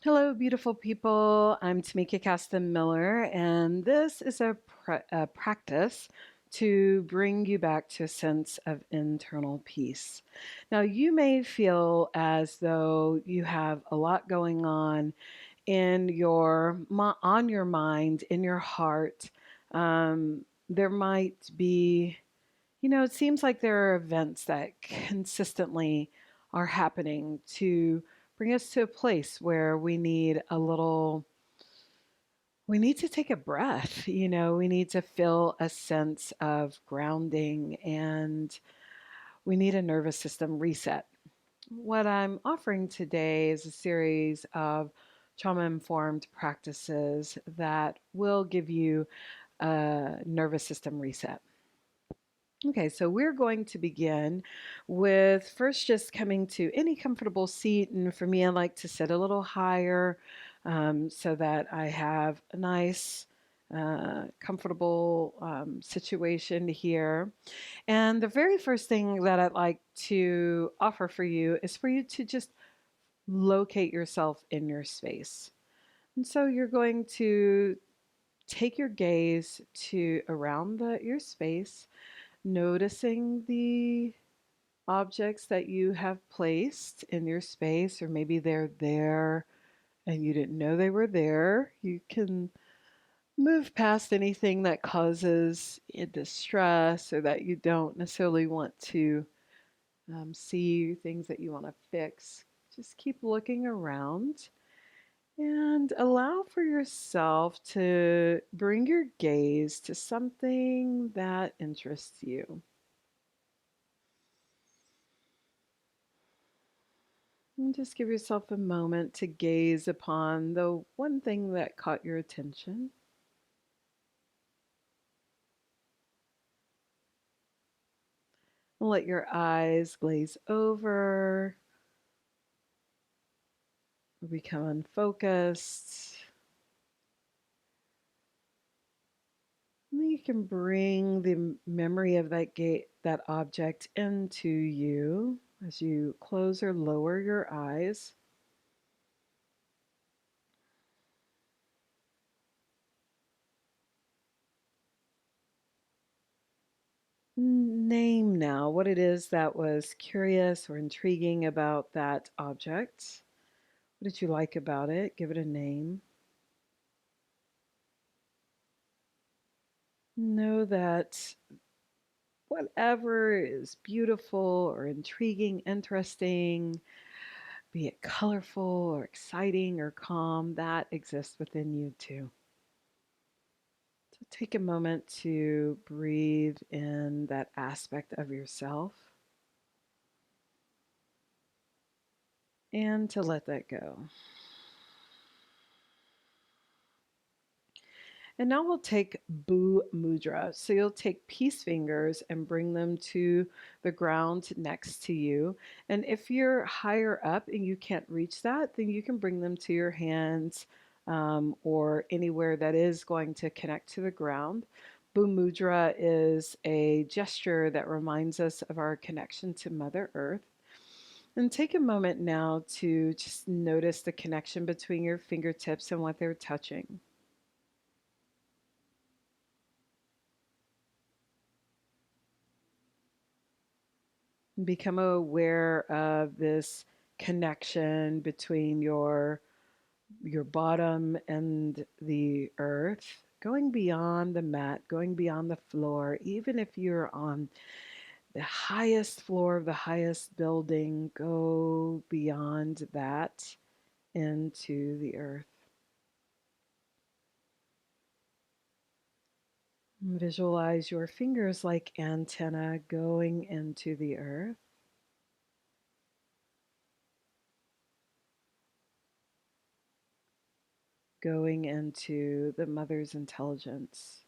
Hello, beautiful people. I'm Tamika Caston-Miller, and this is a practice to bring you back to a sense of internal peace. Now, you may feel as though you have a lot going on in on your mind, in your heart. There might be, it seems like there are events that consistently are happening to bring us to a place where we need to take a breath. We need to feel a sense of grounding and we need a nervous system reset. What I'm offering today is a series of trauma informed practices that will give you a nervous system reset. Okay, so we're going to begin with first just coming to any comfortable seat. And for me, I like to sit a little higher so that I have a nice, comfortable situation here. And the very first thing that I'd like to offer for you is for you to just locate yourself in your space. And so you're going to take your gaze to around your space, noticing the objects that you have placed in your space, or maybe they're there and you didn't know they were there. You can move past anything that causes distress or that you don't necessarily want to see, things that you want to fix. Just keep looking around and allow for yourself to bring your gaze to something that interests you. And just give yourself a moment to gaze upon the one thing that caught your attention. Let your eyes glaze over, become unfocused. And then you can bring the memory of that object into you as you close or lower your eyes. Name now what it is that was curious or intriguing about that object. What did you like about it? Give it a name. Know that whatever is beautiful or intriguing, interesting, be it colorful or exciting or calm, that exists within you too. So take a moment to breathe in that aspect of yourself and to let that go. And now we'll take Bu Mudra. So you'll take peace fingers and bring them to the ground next to you. And if you're higher up and you can't reach that, then you can bring them to your hands or anywhere that is going to connect to the ground. Bu Mudra is a gesture that reminds us of our connection to Mother Earth. And take a moment now to just notice the connection between your fingertips and what they're touching. Become aware of this connection between your bottom and the earth, going beyond the mat, going beyond the floor. Even if you're on the highest floor of the highest building, go beyond that into the earth. Visualize your fingers like antenna going into the earth. Going into the mother's intelligence,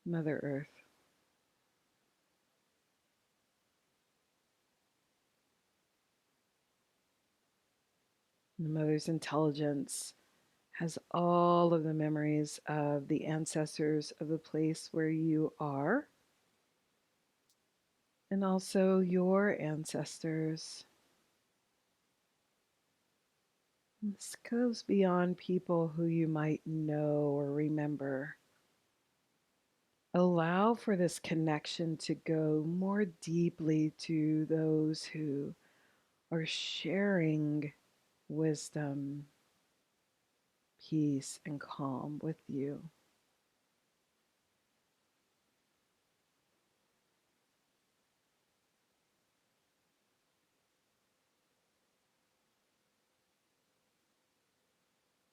Mother Earth. The mother's intelligence has all of the memories of the ancestors of the place where you are, and also your ancestors. This goes beyond people who you might know or remember. Allow for this connection to go more deeply to those who are sharing wisdom, peace, and calm with you.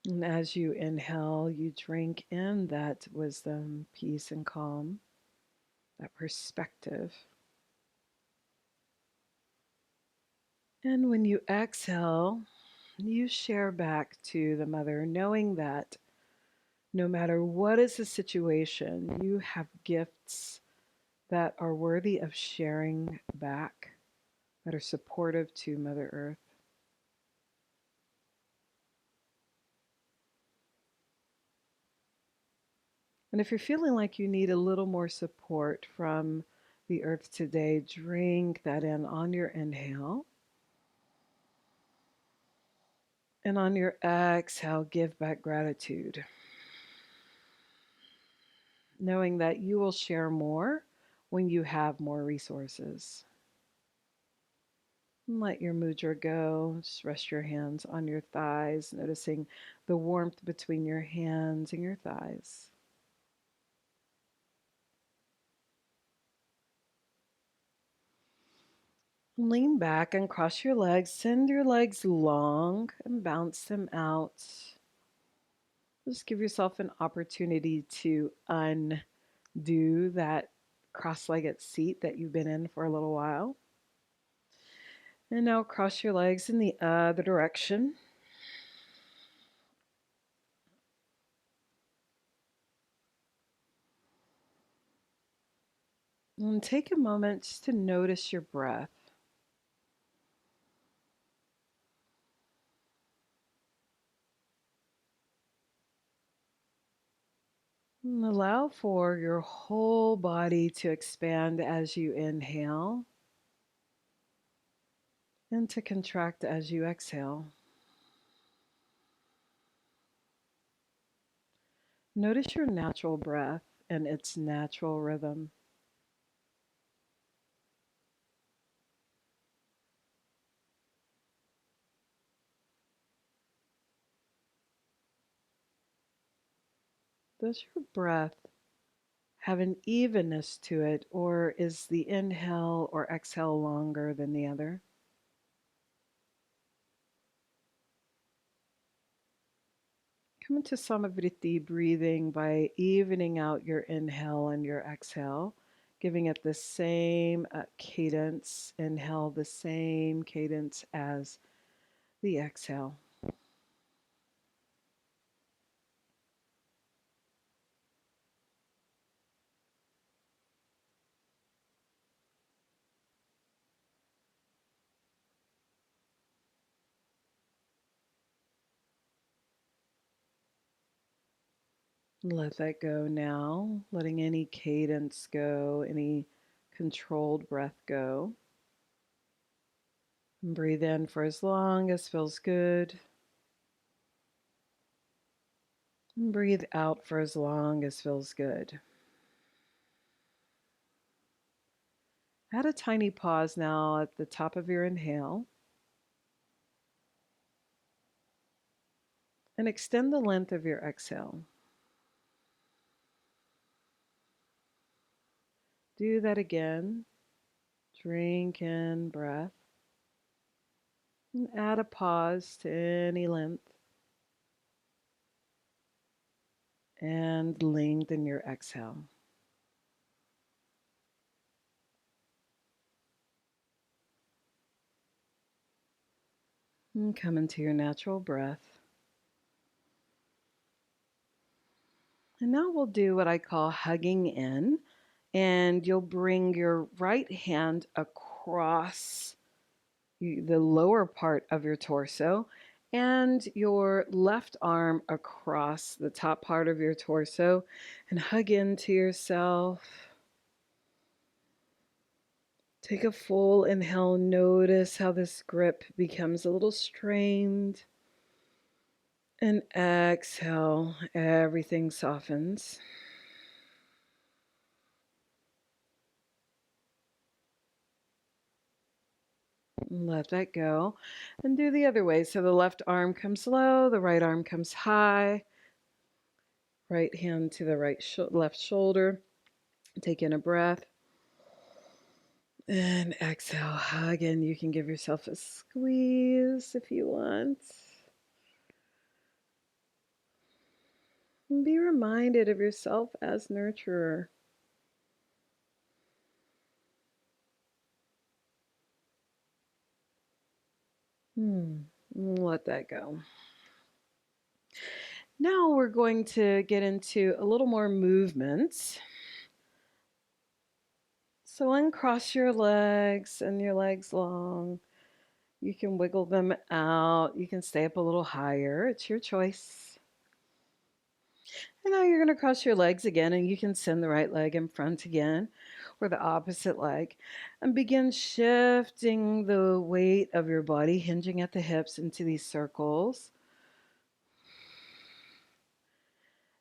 And as you inhale, you drink in that wisdom, peace, and calm, that perspective. And when you exhale, you share back to the mother, knowing that no matter what is the situation, you have gifts that are worthy of sharing back, that are supportive to Mother Earth. And if you're feeling like you need a little more support from the earth today, drink that in on your inhale. And on your exhale, give back gratitude, knowing that you will share more when you have more resources. And let your mudra go. Just rest your hands on your thighs, noticing the warmth between your hands and your thighs. Lean back and cross your legs. Send your legs long and bounce them out. Just give yourself an opportunity to undo that cross-legged seat that you've been in for a little while. And now cross your legs in the other direction. And take a moment just to notice your breath. And allow for your whole body to expand as you inhale and to contract as you exhale. Notice your natural breath and its natural rhythm. Does your breath have an evenness to it, or is the inhale or exhale longer than the other? Come into Samavriti breathing by evening out your inhale and your exhale, giving it the same cadence. Inhale the same cadence as the exhale. Let that go now, letting any cadence go, any controlled breath go. And breathe in for as long as feels good. And breathe out for as long as feels good. Add a tiny pause now at the top of your inhale. And extend the length of your exhale. Do that again. Drink in breath. And add a pause to any length. And lengthen your exhale. And come into your natural breath. And now we'll do what I call hugging in. And you'll bring your right hand across the lower part of your torso and your left arm across the top part of your torso and hug into yourself. Take a full inhale. Notice how this grip becomes a little strained. And exhale, everything softens. Let that go. And do the other way. So the left arm comes low, the right arm comes high. Right hand to the left shoulder. Take in a breath. And exhale. Again, you can give yourself a squeeze if you want. And be reminded of yourself as nurturer. Let that go. Now we're going to get into a little more movement. So uncross your legs and your legs long. You can wiggle them out. You can stay up a little higher. It's your choice. And now you're going to cross your legs again, and you can send the right leg in front again, or the opposite leg, and begin shifting the weight of your body, hinging at the hips into these circles.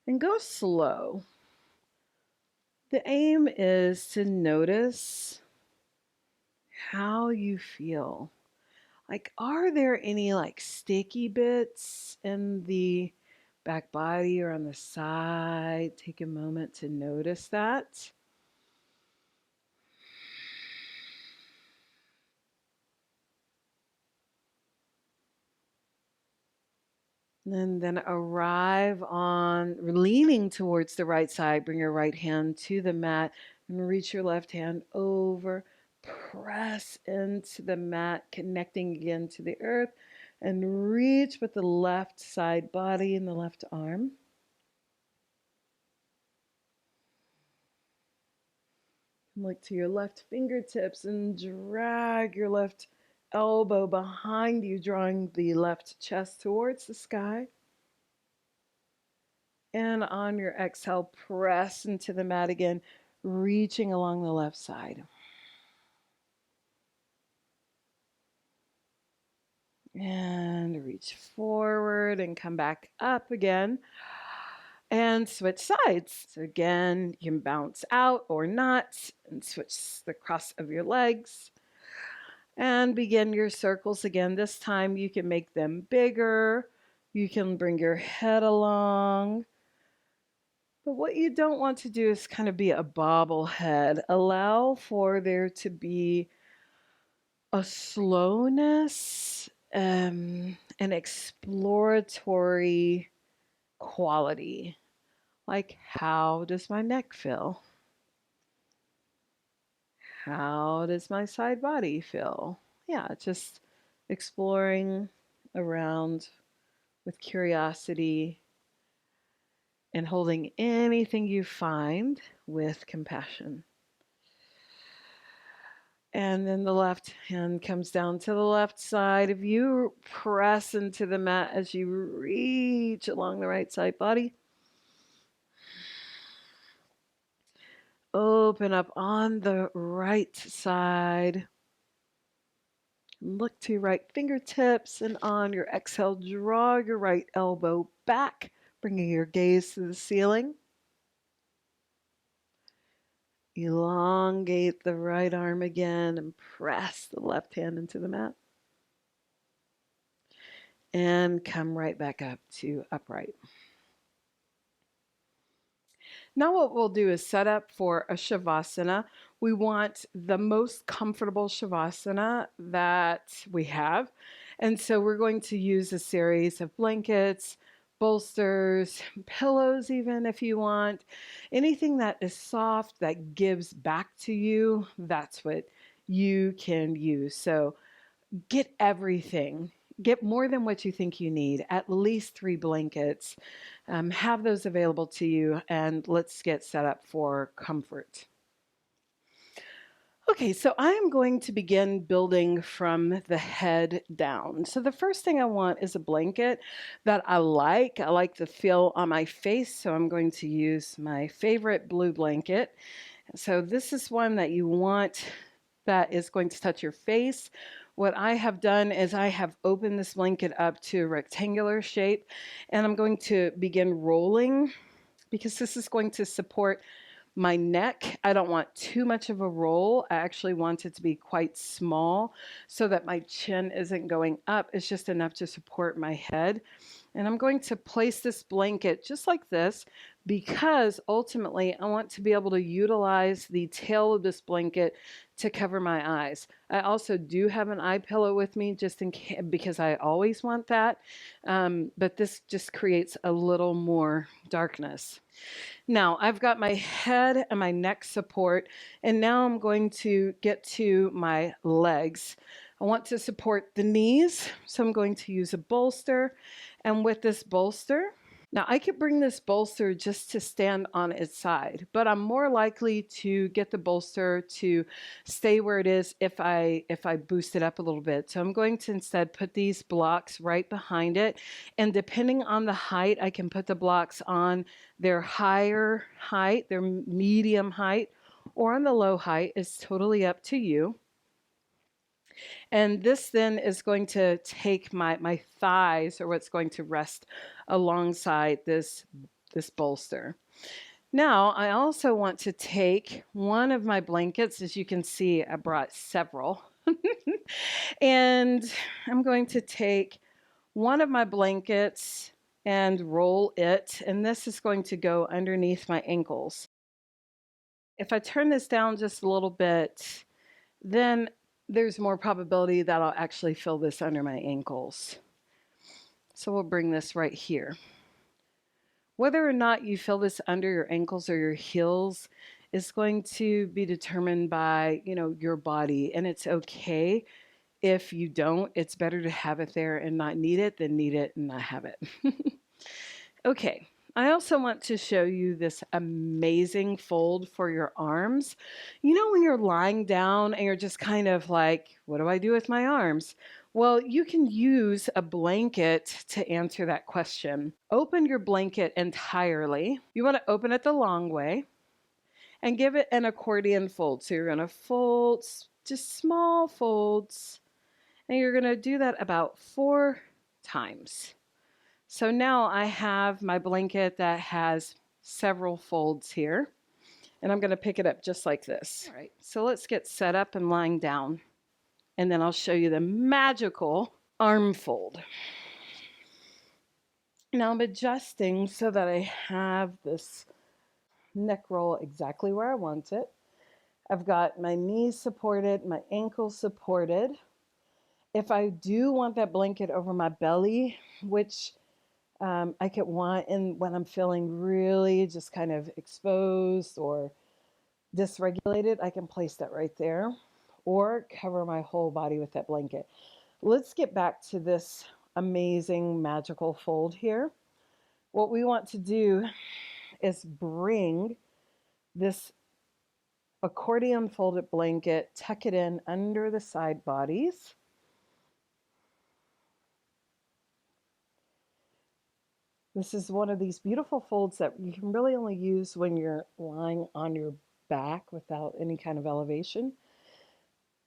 And go slow. The aim is to notice how you feel. Like, are there any like sticky bits in the back body or on the side? Take a moment to notice that. And then arrive on leaning towards the right side. Bring your right hand to the mat and reach your left hand over. Press into the mat, connecting again to the earth, and reach with the left side body and the left arm. Look to your left fingertips and drag your left elbow behind you, drawing the left chest towards the sky. And on your exhale, press into the mat again, reaching along the left side. And reach forward and come back up again. And switch sides. So again, you can bounce out or not and switch the cross of your legs. And begin your circles again. This time you can make them bigger. You can bring your head along. But what you don't want to do is kind of be a bobblehead. Allow for there to be a slowness, an exploratory quality. Like, how does my neck feel? How does my side body feel? Yeah, just exploring around with curiosity and holding anything you find with compassion. And then the left hand comes down to the left side of you. Press into the mat as you reach along the right side body. Open up on the right side. Look to your right fingertips, and on your exhale, draw your right elbow back, bringing your gaze to the ceiling. Elongate the right arm again and press the left hand into the mat. And come right back up to upright. Now what we'll do is set up for a Shavasana. We want the most comfortable Shavasana that we have. And so we're going to use a series of blankets, bolsters, pillows even if you want. Anything that is soft, that gives back to you, that's what you can use. So get everything. Get more than what you think you need, at least 3 blankets. Have those available to you, and let's get set up for comfort. Okay, so I am going to begin building from the head down. So the first thing I want is a blanket that I like. I like the feel on my face, so I'm going to use my favorite blue blanket. So this is one that you want that is going to touch your face what I have done is I have opened this blanket up to a rectangular shape, and I'm going to begin rolling because this is going to support my neck. I don't want too much of a roll. I actually want it to be quite small so that my chin isn't going up. It's just enough to support my head. And I'm going to place this blanket just like this because ultimately I want to be able to utilize the tail of this blanket to cover my eyes. I also do have an eye pillow with me just in case, because I always want that. But this just creates a little more darkness. Now I've got my head and my neck support, and now I'm going to get to my legs. I want to support the knees, so I'm going to use a bolster. And with this bolster, now I could bring this bolster just to stand on its side, but I'm more likely to get the bolster to stay where it is if I boost it up a little bit. So I'm going to instead put these blocks right behind it, and depending on the height, I can put the blocks on their higher height, their medium height, or on the low height. It's totally up to you. And this then is going to take my thighs, or what's going to rest alongside this bolster. Now, I also want to take one of my blankets. As you can see, I brought several. And I'm going to take one of my blankets and roll it. And this is going to go underneath my ankles. If I turn this down just a little bit, then there's more probability that I'll actually feel this under my ankles. So we'll bring this right here. Whether or not you feel this under your ankles or your heels is going to be determined by, your body, and it's okay if you don't. It's better to have it there and not need it than need it and not have it. Okay. I also want to show you this amazing fold for your arms. You know, when you're lying down and you're just kind of like, what do I do with my arms? Well, you can use a blanket to answer that question. Open your blanket entirely. You want to open it the long way and give it an accordion fold. So you're going to fold just small folds, and you're going to do that about 4 times. So now I have my blanket that has several folds here, and I'm going to pick it up just like this. All right, so let's get set up and lying down, and then I'll show you the magical arm fold. Now I'm adjusting so that I have this neck roll exactly where I want it. I've got my knees supported, my ankles supported. If I do want that blanket over my belly, which I could want in when I'm feeling really just kind of exposed or dysregulated, I can place that right there or cover my whole body with that blanket. Let's get back to this amazing magical fold here. What we want to do is bring this accordion folded blanket, tuck it in under the side bodies. This is one of these beautiful folds that you can really only use when you're lying on your back without any kind of elevation.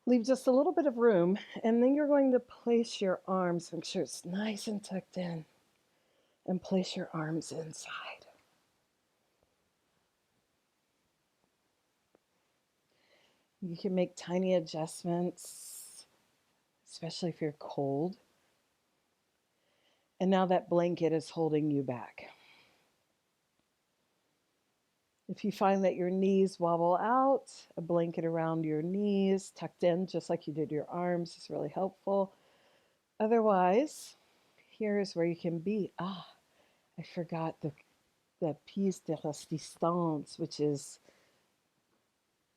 Leave just a little bit of room, and then you're going to place your arms, make sure it's nice and tucked in, and place your arms inside. You can make tiny adjustments, especially if you're cold. And now that blanket is holding you back. If you find that your knees wobble out, a blanket around your knees, tucked in just like you did your arms, is really helpful. Otherwise, here's where you can be. I forgot the piece de resistance, which is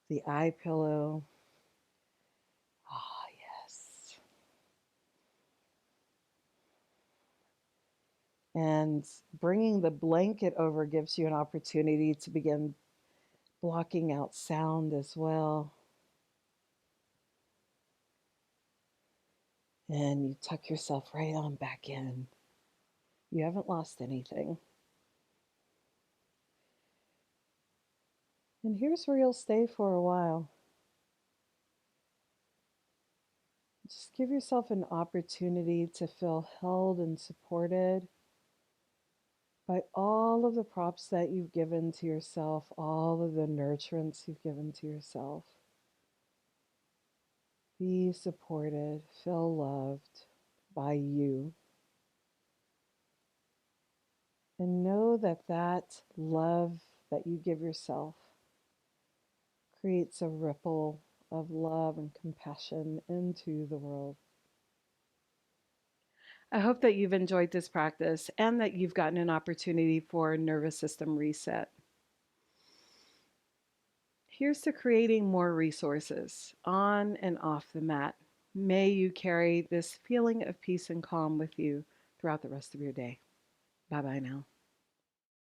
the eye pillow. Yes. And bringing the blanket over gives you an opportunity to begin blocking out sound as well. And you tuck yourself right on back in. You haven't lost anything. And here's where you'll stay for a while. Just give yourself an opportunity to feel held and supported by all of the props that you've given to yourself, all of the nurturance you've given to yourself. Be supported, feel loved by you. And know that that love that you give yourself creates a ripple of love and compassion into the world. I hope that you've enjoyed this practice and that you've gotten an opportunity for a nervous system reset. Here's to creating more resources on and off the mat. May you carry this feeling of peace and calm with you throughout the rest of your day. Bye bye now.